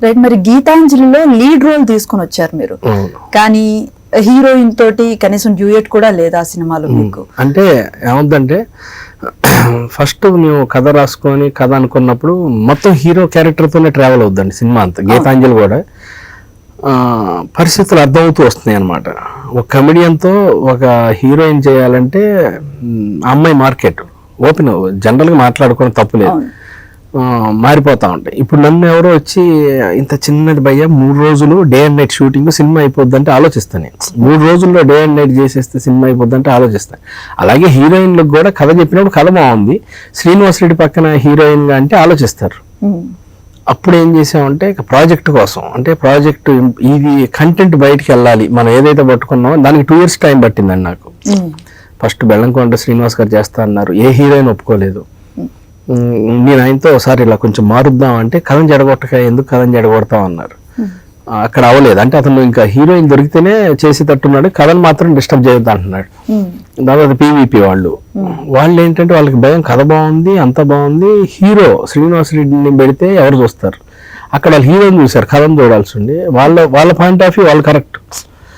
Right. మరి గీతాంజలిలో lead role తీసుకొని వచ్చారు మీరు, కానీ హీరోయిన్ తోటి కనీసం డ్యూయట్ కూడా లేదా ఆ సినిమాలో మీకు? అంటే ఏమవుతుందంటే ఫస్ట్ మేము కథ రాసుకొని కథ అనుకున్నప్పుడు మొత్తం హీరో క్యారెక్టర్తోనే ట్రావెల్ అవుద్దండి సినిమా అంతా. గీతాంజలి కూడా పరిస్థితులు అర్థమవుతూ వస్తున్నాయి అనమాట. ఒక కమెడియన్తో ఒక హీరోయిన్ చేయాలంటే అమ్మాయి మార్కెట్ ఓపెన్, జనరల్గా మాట్లాడుకోవడం తప్పులేదు, మారిపోతా ఉంటాయి. ఇప్పుడు నన్ను ఎవరో వచ్చి ఇంత చిన్నది భయ్య 3 రోజులు day and night shooting cinema అయిపోద్ది అంటే ఆలోచిస్తాను. 3 రోజుల్లో డే అండ్ నైట్ చేసేస్తే సినిమా అయిపోద్ది అంటే ఆలోచిస్తాను. అలాగే హీరోయిన్లకు కూడా కథ చెప్పినప్పుడు కథ బాగుంది, శ్రీనివాస్ రెడ్డి పక్కన హీరోయిన్గా అంటే ఆలోచిస్తారు. అప్పుడు ఏం చేసామంటే ప్రాజెక్ట్ కోసం, అంటే ప్రాజెక్ట్ ఇది కంటెంట్ బయటికి వెళ్ళాలి, మనం ఏదైతే పట్టుకున్నామో దానికి 2 years టైం పట్టిందండి నాకు. ఫస్ట్ బెల్లంకొండ శ్రీనివాస్ గారు చేస్తా అన్నారు, ఏ హీరోయిన్ ఒప్పుకోలేదు. నేను ఆయనతో ఒకసారి ఇలా కొంచెం మారుద్దాం అంటే కథను జడగొట్టక ఎందుకు కథను జడగొడతాం అన్నారు. అక్కడ అవ్వలేదు. అంటే అతను ఇంకా హీరోయిన్ దొరికితేనే చేసేటట్టున్నాడు, కథను మాత్రం డిస్టర్బ్ చేయొద్దు అంటున్నాడు. దాదాపు పీవీపీ వాళ్ళు ఏంటంటే వాళ్ళకి భయం, కథ బాగుంది అంత బాగుంది, హీరో శ్రీనివాస్ రెడ్డిని పెడితే ఎవరు చూస్తారు, అక్కడ వాళ్ళు హీరోని చూసారు, కథను చూడాల్సి ఉండి వాళ్ళ పాయింట్ ఆఫ్ వ్యూ వాళ్ళు కరెక్ట్.